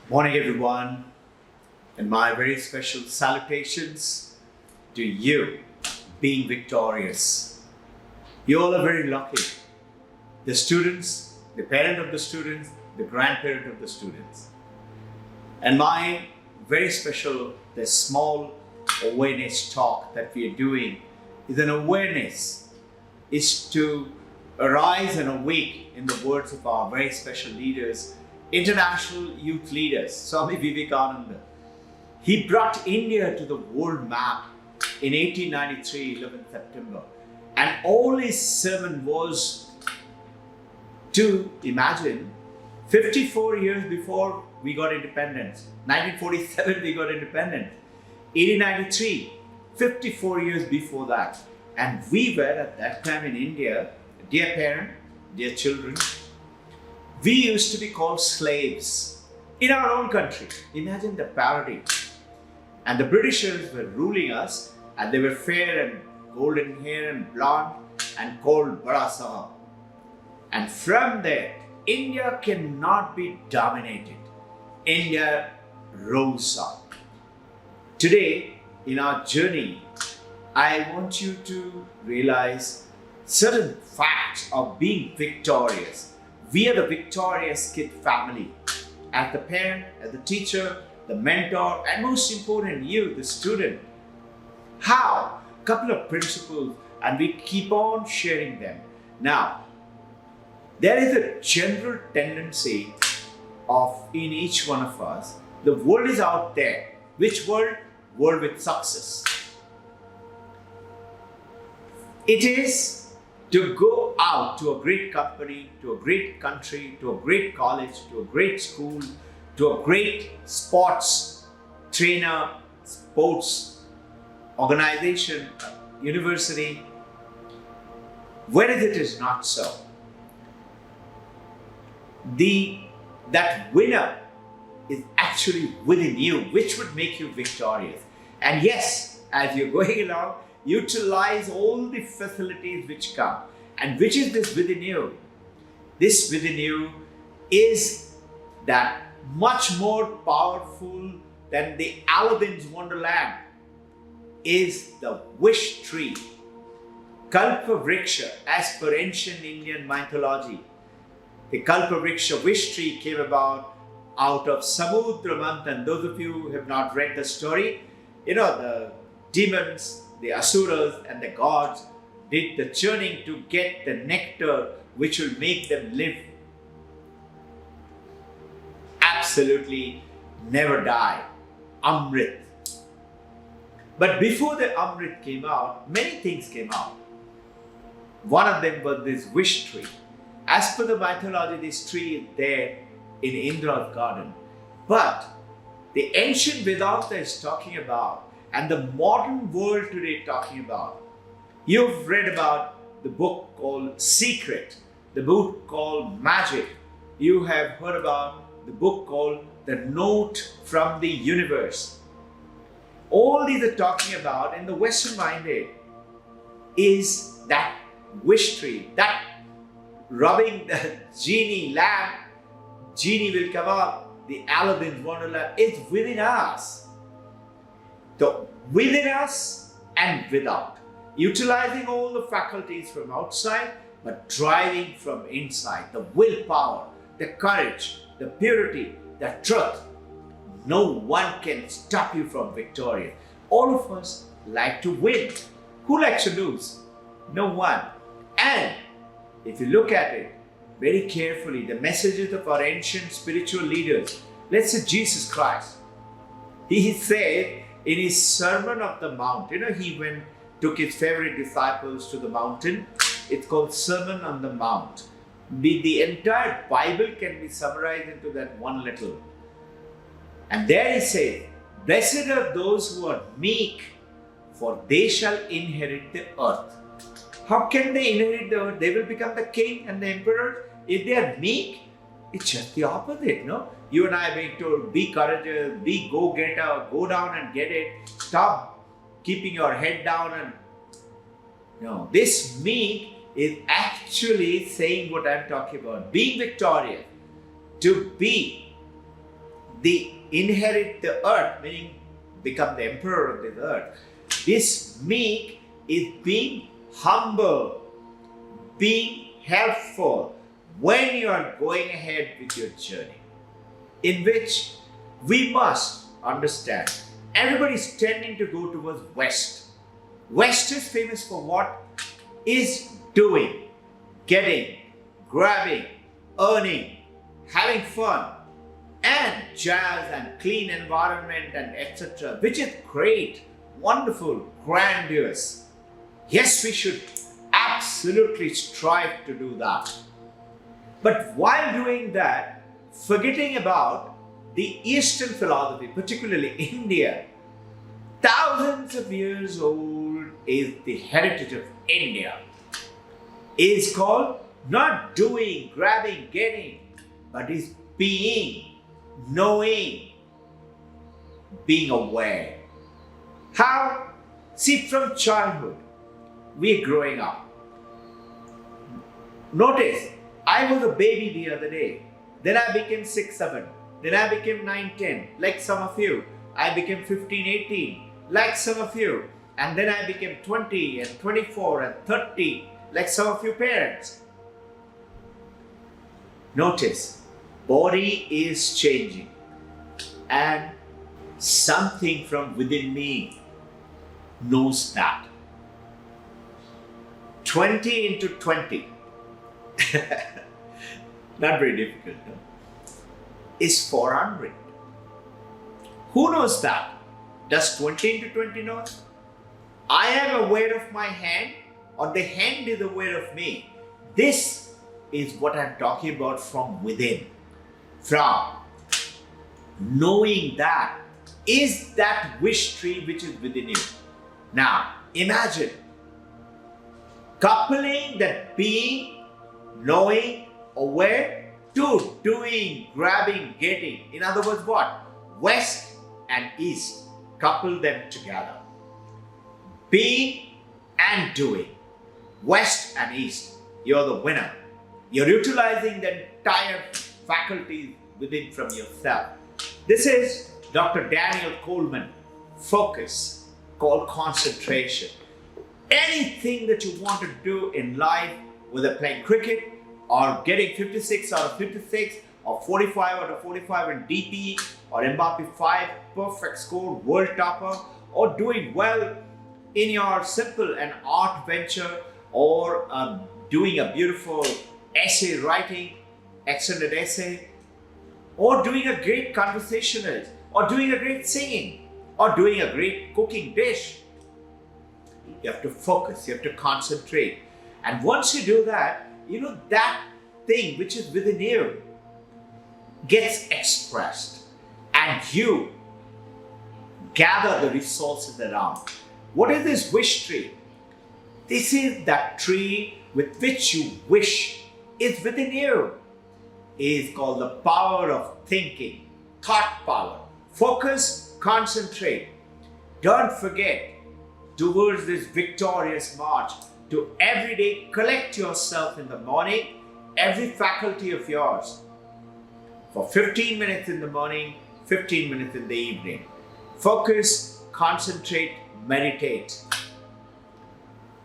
Morning, everyone, and my very special salutations to you being victorious. You all are very lucky. The students, the parent of the students, the grandparent of the students. And my very special, the small awareness talk that we are doing is an awareness, is to arise and awake, in the words of our very special leaders, international youth leaders, Swami Vivekananda. He brought India to the world map in 1893, 11th September. And all his sermon was to imagine 54 years before we got independence. 1947 we got independence. 1893, 54 years before that. And we were at that time in India, dear parent, dear children, we used to be called slaves in our own country. Imagine the parody. And the Britishers were ruling us, and they were fair and golden hair and blonde and called Bada Sahab. And from there, India cannot be dominated. India rose up. Today, in our journey, I want you to realize certain facts of being victorious. We are the victorious kid family. As the parent, as the teacher, the mentor, and most important, you, the student. How? Couple of principles, and we keep on sharing them. Now, there is a general tendency of in each one of us. The world is out there. Which world? World with success. It is to go out to a great company, to a great country, to a great college, to a great school, to a great sports trainer, sports organization, university. Whereas it is not so. That winner is actually within you, which would make you victorious. And yes, as you're going along, utilize all the facilities which come. And which is this within you? This within you is that much more powerful than the Aladdin's Wonderland is the wish tree. Kalpa Vriksha, as per ancient Indian mythology. The Kalpa Vriksha wish tree came about out of Samudra Manthan. Those of you who have not read the story, the demons, the asuras and the gods did the churning to get the nectar which will make them live. Absolutely never die. Amrit. But before the Amrit came out, many things came out. One of them was this wish tree. As per the mythology, this tree is there in Indra's garden. But the ancient Vedanta is talking about, and the modern world today talking about. You've read about the book called Secret, the book called Magic. You have heard about the book called The Note from the Universe. All these are talking about, in the Western minded, is that wish tree, that rubbing the genie lamp, genie will come up, the Aladdin's Wonderland is within us. So within us and without, utilizing all the faculties from outside, but driving from inside, the willpower, the courage, the purity, the truth. No one can stop you from victory. All of us like to win. Who likes to lose? No one. And if you look at it very carefully, the messages of our ancient spiritual leaders, let's say Jesus Christ, he said, in his Sermon of the Mount, he took his favorite disciples to the mountain. It's called Sermon on the Mount. The entire Bible can be summarized into that one little. And there he says, blessed are those who are meek, for they shall inherit the earth. How can they inherit the earth? They will become the king and the emperor. If they are meek, it's just the opposite, no? You and I are being told, be courageous, be go-getter, go down and get it. Stop keeping your head down and... No, this meek is actually saying what I'm talking about. Being victorious. To be they inherit the earth, meaning become the emperor of this earth. This meek is being humble, being helpful when you are going ahead with your journey, in which we must understand everybody is tending to go towards West. West is famous for what? Is doing, getting, grabbing, earning, having fun, and jazz and clean environment and etc., which is great, wonderful, grandiose. Yes, we should absolutely strive to do that. But while doing that, forgetting about the Eastern philosophy, particularly India, thousands of years old is the heritage of India. Is called not doing, grabbing, getting, but is being, knowing, being aware. How? See, from childhood, we are growing up. Notice, I was a baby the other day. Then I became 6, 7. Then I became 9, 10, like some of you. I became 15, 18, like some of you. And then I became 20 and 24 and 30, like some of your parents. Notice, body is changing and something from within me knows that. 20 into 20, not very difficult, no? Is 400. Who knows that? Does 20 into 20 know? I am aware of my hand, or the hand is aware of me. This is what I'm talking about from within. From knowing that is that wish tree which is within you. Now, imagine coupling that being, knowing, aware to doing, grabbing, getting. In other words, what? West and East. Couple them together. Being and doing. West and East. You're the winner. You're utilizing the entire faculties within from yourself. This is Dr. Daniel Coleman. Focus, called concentration. Anything that you want to do in life, whether playing cricket or getting 56 out of 56 or 45 out of 45 in DP or Mbappe 5, perfect score, world topper, or doing well in your simple and art venture, or doing a beautiful essay writing, excellent essay, or doing a great conversationalist, or doing a great singing, or doing a great cooking dish. You have to focus, you have to concentrate. And once you do that, you know that thing which is within you gets expressed, and you gather the resources around. What is this wish tree? This is that tree with which you wish is within you. It is called the power of thinking, thought power. Focus, concentrate. Don't forget, towards this victorious march, to every day collect yourself in the morning, every faculty of yours, for 15 minutes in the morning, 15 minutes in the evening. Focus, concentrate, meditate.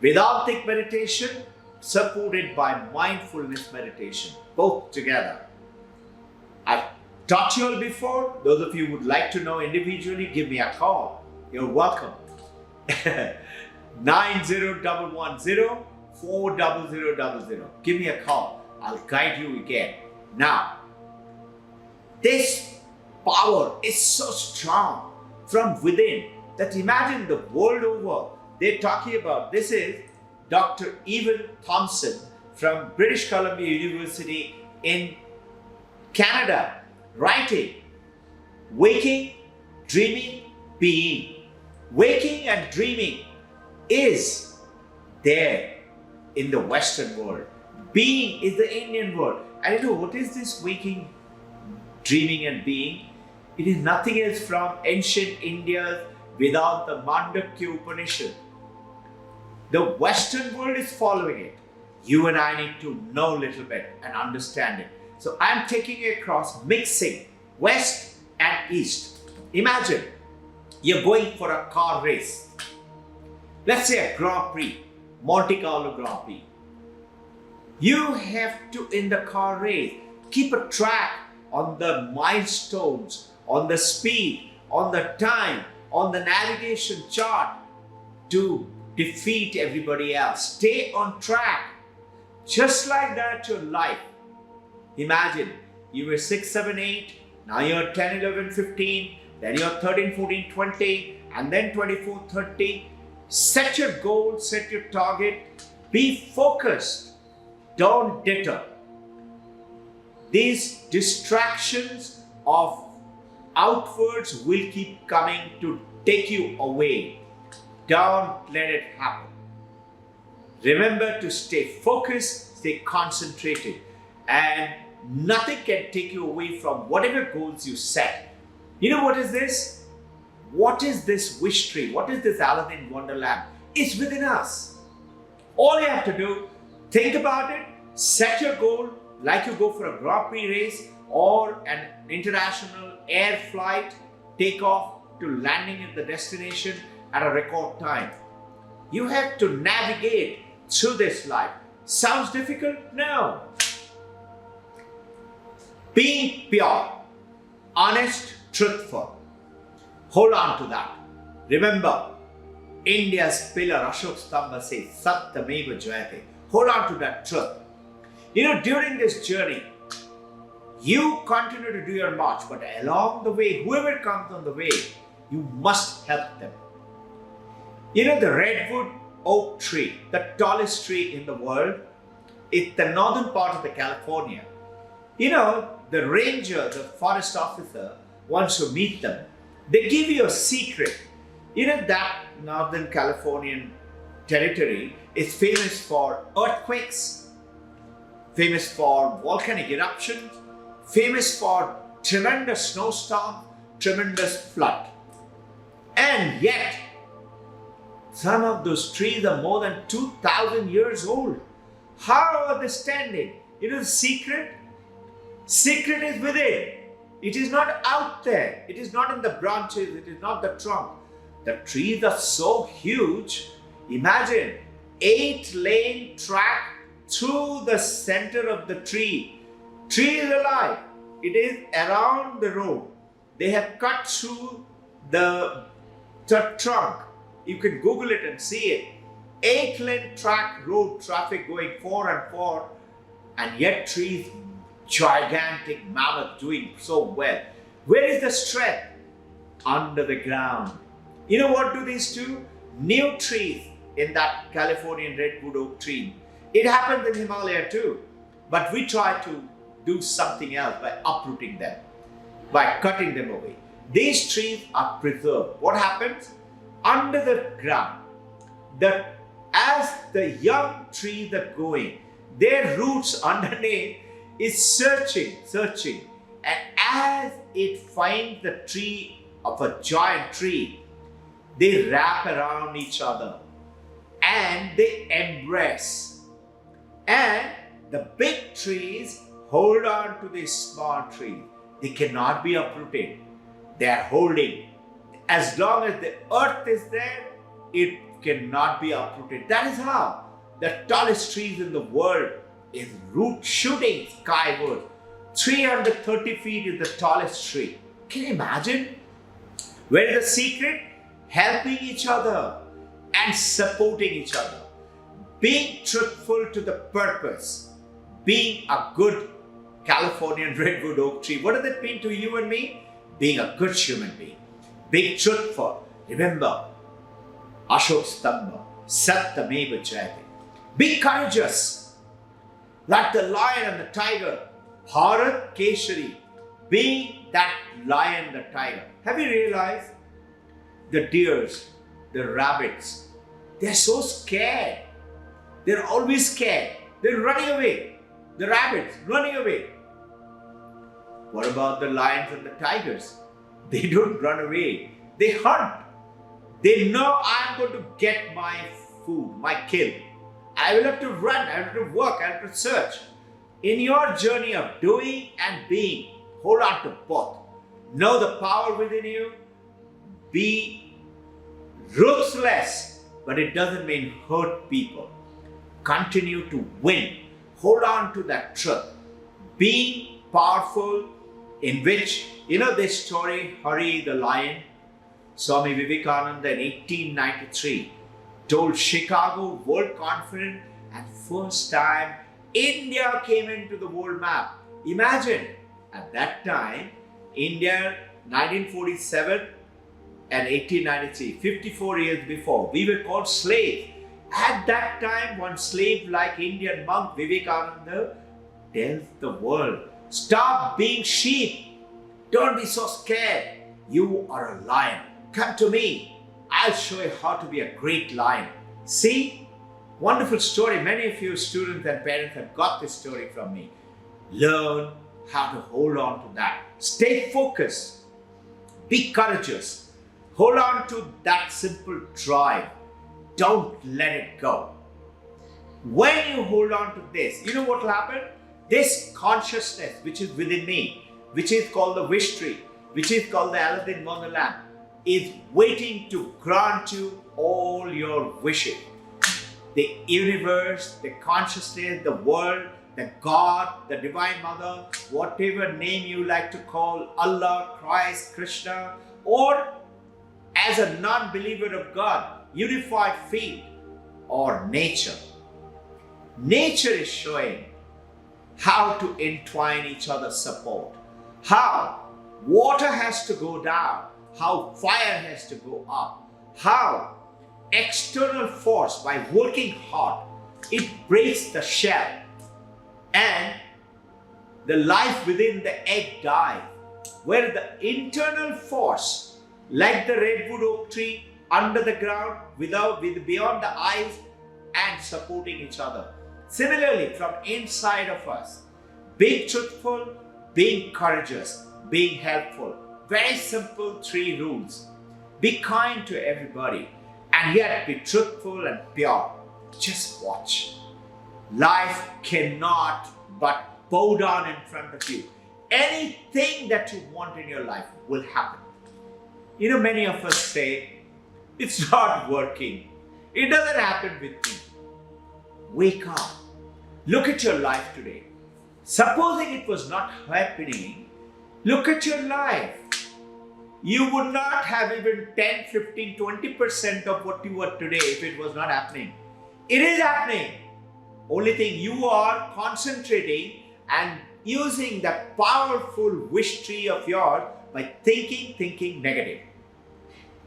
Vedanthic meditation supported by mindfulness meditation, both together. I've taught you all before. Those of you who would like to know individually, give me a call. You're welcome. 9011040000. Give me a call. I'll guide you again. Now, this power is so strong from within that imagine the world over, they're talking about, this is Dr. Evan Thompson from British Columbia University in Canada, writing, waking, dreaming, being. Waking and dreaming is there in the Western world. Being is the Indian world. And you know, what is this waking, dreaming and being? It is nothing else from ancient India's Vedanta Mandakya Upanishad. The Western world is following it. You and I need to know a little bit and understand it. So I'm taking it across, mixing West and and east. Imagine you're going for a car race. Let's say a Grand Prix, Monte Carlo Grand Prix. You have to, in the car race, keep a track on the milestones, on the speed, on the time, on the navigation chart to defeat everybody else. Stay on track. Just like that, your life. Imagine you were 6, 7, 8, now you're 10, 11, 15, then you're 13, 14, 20, and then 24, 30. Set your goal, set your target, be focused, don't deter. These distractions of outwards will keep coming to take you away. Don't let it happen. Remember to stay focused, stay concentrated, and nothing can take you away from whatever goals you set. You know what is this? What is this wish tree? What is this Aladdin Wonderland? It's within us. All you have to do, think about it, set your goal, like you go for a Grand Prix race or an international air flight, take off to landing at the destination at a record time. You have to navigate through this life. Sounds difficult? No. Being pure, honest, truthful. Hold on to that. Remember, India's pillar Ashok Stamba says, Satyameva Jayate. Hold on to that truth. You know, during this journey, you continue to do your march, but along the way, whoever comes on the way, you must help them. You know, the redwood oak tree, the tallest tree in the world, it's the northern part of the California. You know, the ranger, the forest officer, wants to meet them. They give you a secret. You know, that Northern Californian territory is famous for earthquakes, famous for volcanic eruptions, famous for tremendous snowstorm, tremendous flood. And yet, some of those trees are more than 2,000 years old. How are they standing? You know the secret? Secret is within. It is not out there. It is not in the branches. It is not the trunk. The trees are so huge. Imagine 8-lane track through the center of the tree. Tree is alive. It is around the road. They have cut through the trunk. You can Google it and see it. 8-lane track road traffic going 4 and 4, and yet trees, gigantic mammoth doing so well. Where is the strength? Under the ground. You know what do these do? New trees in that Californian redwood oak tree. It happens in Himalaya too. But we try to do something else by uprooting them, by cutting them away. These trees are preserved. What happens? Under the ground, as the young trees are going, their roots underneath is searching. And as it finds the tree of a giant tree, they wrap around each other and they embrace. And the big trees hold on to this small tree. They cannot be uprooted. They are holding. As long as the earth is there, it cannot be uprooted. That is how the tallest trees in the world is root shooting skyward. 330 feet is the tallest tree. Can you imagine? Where is the secret? Helping each other and supporting each other. Being truthful to the purpose. Being a good Californian redwood oak tree. What does it mean to you and me? Being a good human being. Being truthful. Remember, Ashok Stamba, Satyameva Jayate. Be courageous. Like the lion and the tiger. Bharat Keshari. Being that lion, the tiger. Have you realized? The deers, the rabbits, they're so scared. They're always scared. They're running away. The rabbits running away. What about the lions and the tigers? They don't run away. They hunt. They know I'm going to get my food, my kill. I will have to run. I have to work. I have to search. In your journey of doing and being, hold on to both. Know the power within you. Be ruthless, but it doesn't mean hurt people. Continue to win. Hold on to that truth. Being powerful, in which, this story, Hari the Lion, Swami Vivekananda in 1893 told Chicago World Conference, and first time India came into the world map. Imagine, at that time, India, 1947 and 1893, 54 years before, we were called slaves. At that time, one slave like Indian monk Vivekananda tells the world, stop being sheep. Don't be so scared. You are a lion. Come to me. I'll show you how to be a great lion. See? Wonderful story. Many of you students and parents have got this story from me. Learn how to hold on to that. Stay focused. Be courageous. Hold on to that simple drive. Don't let it go. When you hold on to this, you know what will happen? This consciousness which is within me, which is called the wish tree, which is called the Aladdin Wonderland, is waiting to grant you all your wishes. The universe, the consciousness, the world, the God, the Divine Mother, whatever name you like to call, Allah, Christ, Krishna, or as a non-believer of God, unified field, or nature. Nature is showing how to entwine each other's support, how water has to go down, how fire has to go up, how external force, by working hard, it breaks the shell and the life within the egg dies, where the internal force, like the redwood oak tree under the ground, beyond the eyes, and supporting each other. Similarly, from inside of us, being truthful, being courageous, being helpful. Very simple 3 rules. Be kind to everybody, and yet be truthful and pure. Just watch. Life cannot but bow down in front of you. Anything that you want in your life will happen. Many of us say, it's not working. It doesn't happen with me. Wake up. Look at your life today. Supposing it was not happening, look at your life. You would not have even 10, 15, 20% of what you are today if it was not happening. It is happening. Only thing, you are concentrating and using that powerful wish tree of yours by thinking negative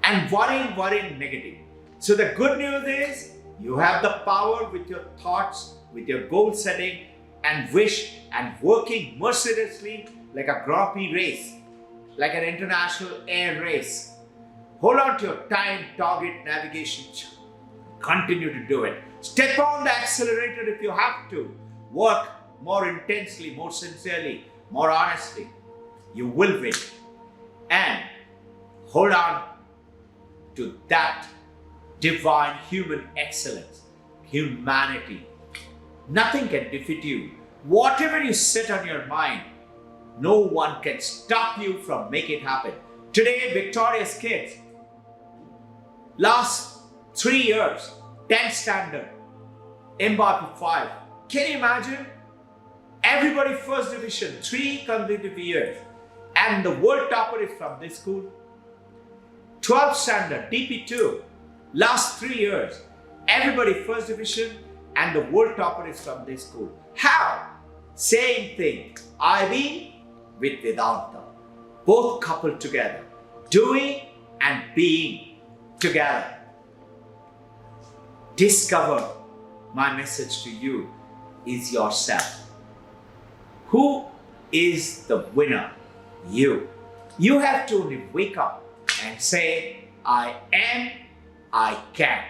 and worrying negative. So the good news is you have the power with your thoughts, with your goal setting and wish, and working mercilessly like a Grand Prix race, like an international air race. Hold on to your time, target, navigation. Continue to do it. Step on the accelerator if you have to. Work more intensely, more sincerely, more honestly. You will win. And hold on to that divine human excellence, humanity. Nothing can defeat you. Whatever you set on your mind, no one can stop you from making it happen. Today, victorious kids, last 3 years, 10th standard, Mbappe 5. Can you imagine? Everybody first division, 3 consecutive years. And the world topper is from this school. 12th standard, DP2, last 3 years. Everybody first division and the world topper is from this school. How? Same thing. IB with Vedanta. Both coupled together. Doing and being together. Discover, my message to you is yourself. Who is the winner? You. You have to only wake up and say, I am, I can.